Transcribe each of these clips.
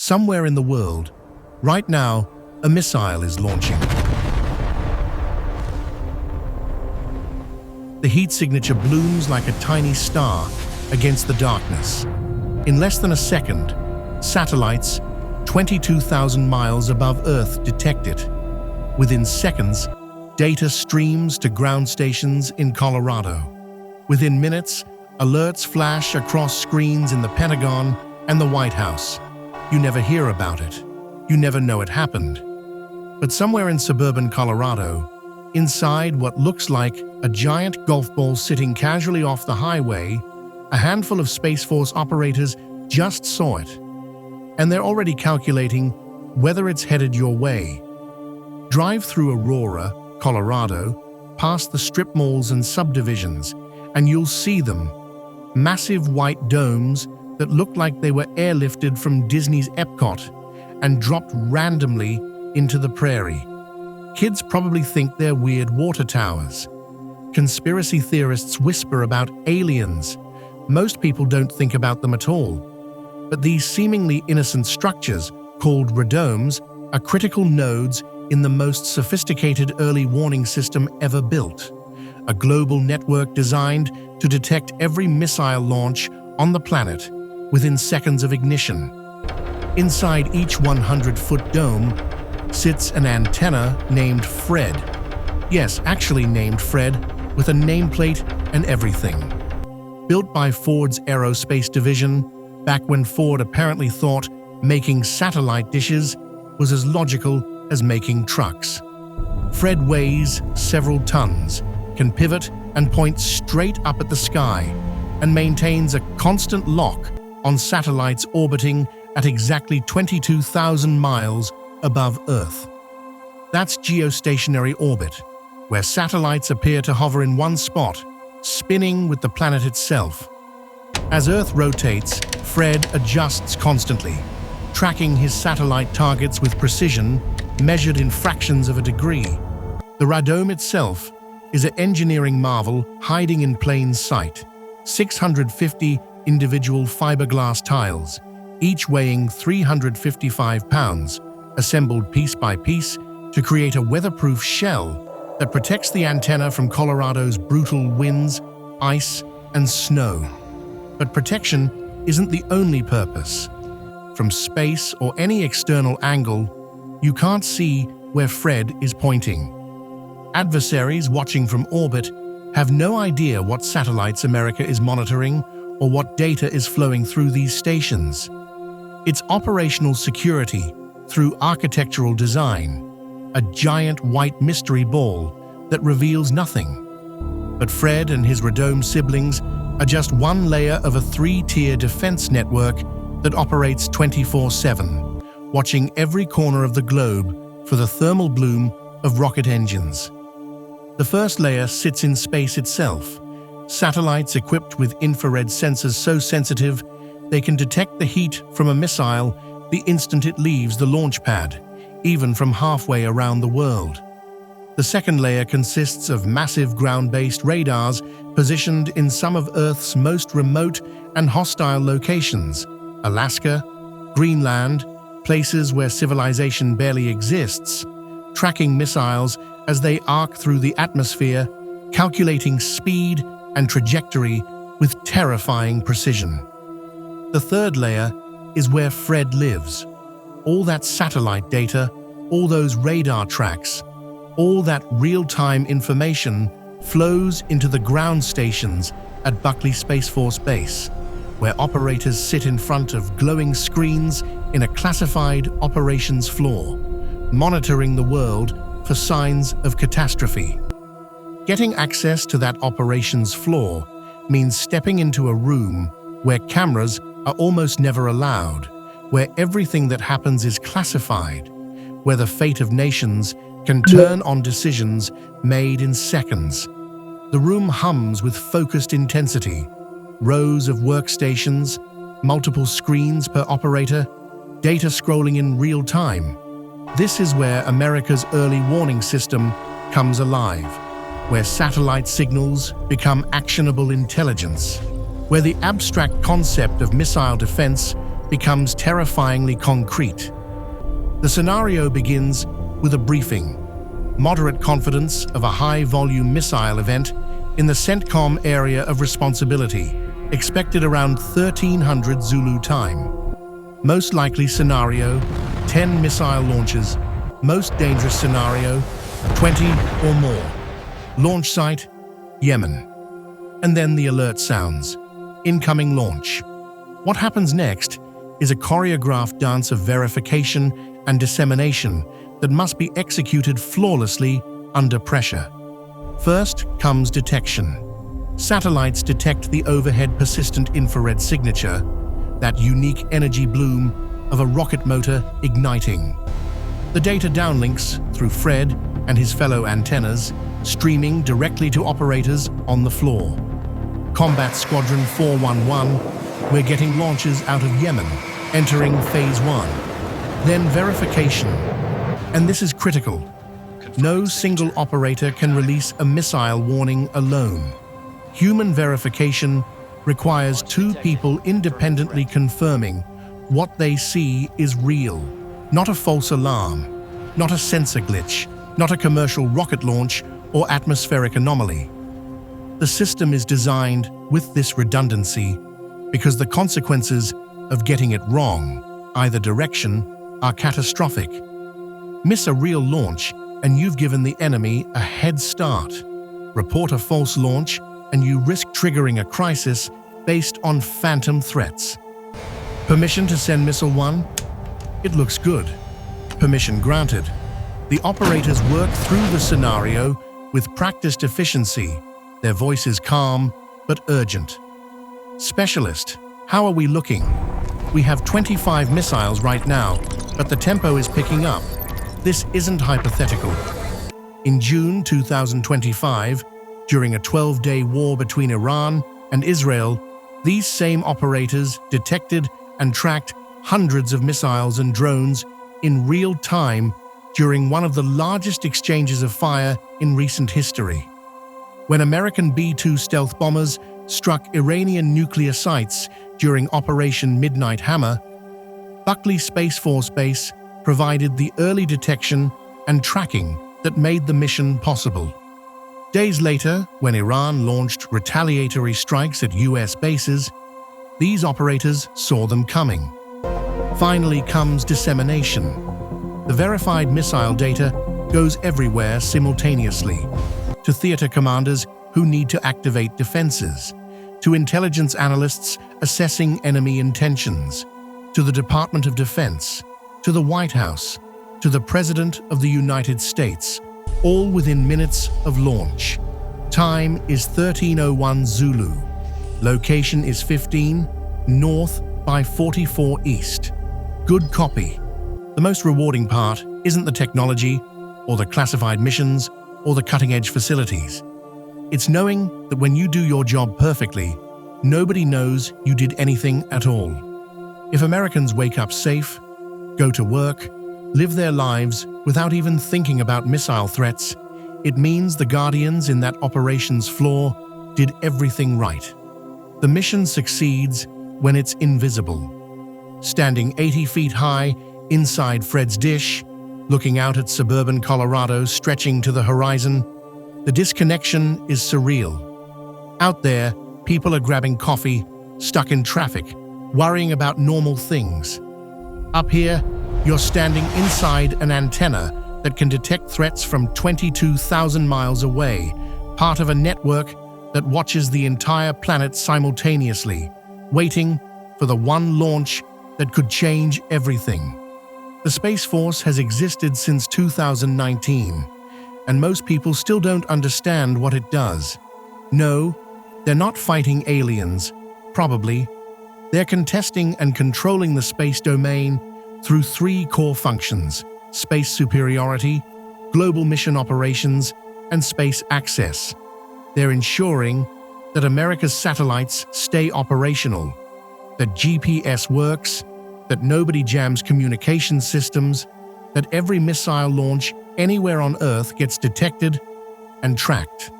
Somewhere in the world, right now, a missile is launching. The heat signature blooms like a tiny star against the darkness. In less than a second, satellites 22,000 miles above Earth detect it. Within seconds, data streams to ground stations in Colorado. Within minutes, alerts flash across screens in the Pentagon and the White House. You never hear about it. You never know it happened. But somewhere in suburban Colorado, inside what looks like a giant golf ball sitting casually off the highway, a handful of Space Force operators just saw it. And they're already calculating whether it's headed your way. Drive through Aurora, Colorado, past the strip malls and subdivisions, and you'll see them. Massive white domes that look like they were airlifted from Disney's Epcot and dropped randomly into the prairie. Kids probably think they're weird water towers. Conspiracy theorists whisper about aliens. Most people don't think about them at all. But these seemingly innocent structures, called radomes, are critical nodes in the most sophisticated early warning system ever built. A global network designed to detect every missile launch on the planet within seconds of ignition. Inside each 100-foot dome sits an antenna named Fred. Yes, actually named Fred, with a nameplate and everything. Built by Ford's aerospace division, back when Ford apparently thought making satellite dishes was as logical as making trucks. Fred weighs several tons, can pivot and point straight up at the sky, and maintains a constant lock on satellites orbiting at exactly 22,000 miles above Earth. That's geostationary orbit, where satellites appear to hover in one spot, spinning with the planet itself. As Earth rotates, Fred adjusts constantly, tracking his satellite targets with precision measured in fractions of a degree. The radome itself is an engineering marvel hiding in plain sight. 650 individual fiberglass tiles, each weighing 355 pounds, assembled piece by piece to create a weatherproof shell that protects the antenna from Colorado's brutal winds, ice, and snow. But protection isn't the only purpose. From space or any external angle, you can't see where Fred is pointing. Adversaries watching from orbit have no idea what satellites America is monitoring or what data is flowing through these stations. It's operational security through architectural design, a giant white mystery ball that reveals nothing. But Fred and his radome siblings are just one layer of a three-tier defense network that operates 24/7, watching every corner of the globe for the thermal bloom of rocket engines. The first layer sits in space itself, satellites equipped with infrared sensors so sensitive they can detect the heat from a missile the instant it leaves the launch pad, even from halfway around the world. The second layer consists of massive ground-based radars positioned in some of Earth's most remote and hostile locations: Alaska, Greenland, places where civilization barely exists, tracking missiles as they arc through the atmosphere, calculating speed and trajectory with terrifying precision. The third layer is where Fred lives. All that satellite data, all those radar tracks, all that real-time information flows into the ground stations at Buckley Space Force Base, where operators sit in front of glowing screens in a classified operations floor, monitoring the world for signs of catastrophe. Getting access to that operations floor means stepping into a room where cameras are almost never allowed, where everything that happens is classified, where the fate of nations can turn on decisions made in seconds. The room hums with focused intensity, rows of workstations, multiple screens per operator, data scrolling in real time. This is where America's early warning system comes alive, where satellite signals become actionable intelligence, where the abstract concept of missile defense becomes terrifyingly concrete. The scenario begins with a briefing, moderate confidence of a high-volume missile event in the CENTCOM area of responsibility, expected around 1300 Zulu time. Most likely scenario, 10 missile launches. Most dangerous scenario, 20 or more. Launch site, Yemen. And then the alert sounds. Incoming launch. What happens next is a choreographed dance of verification and dissemination that must be executed flawlessly under pressure. First comes detection. Satellites detect the overhead persistent infrared signature, that unique energy bloom of a rocket motor igniting. The data downlinks through Fred and his fellow antennas, streaming directly to operators on the floor. Combat Squadron 411, we're getting launches out of Yemen, entering Phase 1. Then verification. And this is critical. No single operator can release a missile warning alone. Human verification requires two people independently confirming what they see is real, not a false alarm, not a sensor glitch, not a commercial rocket launch or atmospheric anomaly. The system is designed with this redundancy because the consequences of getting it wrong, either direction, are catastrophic. Miss a real launch and you've given the enemy a head start. Report a false launch and you risk triggering a crisis based on phantom threats. Permission to send Missile 1? It looks good. Permission granted. The operators work through the scenario with practiced efficiency. Their voice is calm but urgent. Specialist, how are we looking? We have 25 missiles right now, but the tempo is picking up. This isn't hypothetical. In June 2025, during a 12-day war between Iran and Israel, these same operators detected and tracked hundreds of missiles and drones in real time during one of the largest exchanges of fire in recent history. When American B-2 stealth bombers struck Iranian nuclear sites during Operation Midnight Hammer, Buckley Space Force Base provided the early detection and tracking that made the mission possible. Days later, when Iran launched retaliatory strikes at US bases, these operators saw them coming. Finally comes dissemination. The verified missile data goes everywhere simultaneously, to theater commanders who need to activate defenses, to intelligence analysts assessing enemy intentions, to the Department of Defense, to the White House, to the President of the United States, all within minutes of launch. Time is 1301 Zulu. Location is 15 north by 44 east. Good copy. The most rewarding part isn't the technology or the classified missions or the cutting-edge facilities. It's knowing that when you do your job perfectly, nobody knows you did anything at all. If Americans wake up safe, go to work, live their lives without even thinking about missile threats, it means the Guardians in that operations floor did everything right. The mission succeeds when it's invisible. Standing 80 feet high inside Fred's dish, looking out at suburban Colorado stretching to the horizon, the disconnection is surreal. Out there, people are grabbing coffee, stuck in traffic, worrying about normal things. Up here, you're standing inside an antenna that can detect threats from 22,000 miles away, part of a network that watches the entire planet simultaneously, waiting for the one launch that could change everything. The Space Force has existed since 2019, and most people still don't understand what it does. No, they're not fighting aliens, probably. They're contesting and controlling the space domain through three core functions: space superiority, global mission operations, and space access. They're ensuring that America's satellites stay operational, that GPS works, that nobody jams communication systems, that every missile launch anywhere on Earth gets detected and tracked.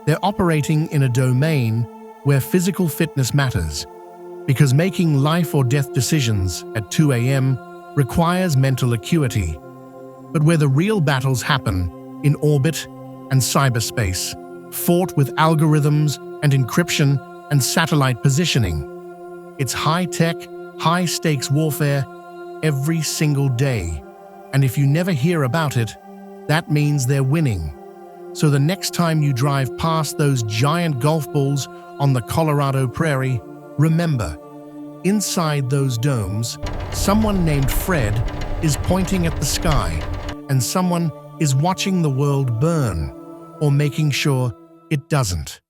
They're operating in a domain where physical fitness matters, because making life or death decisions at 2 a.m. requires mental acuity. But where the real battles happen, in orbit and cyberspace, fought with algorithms and encryption and satellite positioning. It's high-tech, high-stakes warfare every single day. And if you never hear about it, that means they're winning. So the next time you drive past those giant golf balls on the Colorado prairie, remember, inside those domes, someone named Fred is pointing at the sky, and someone is watching the world burn, or making sure it doesn't.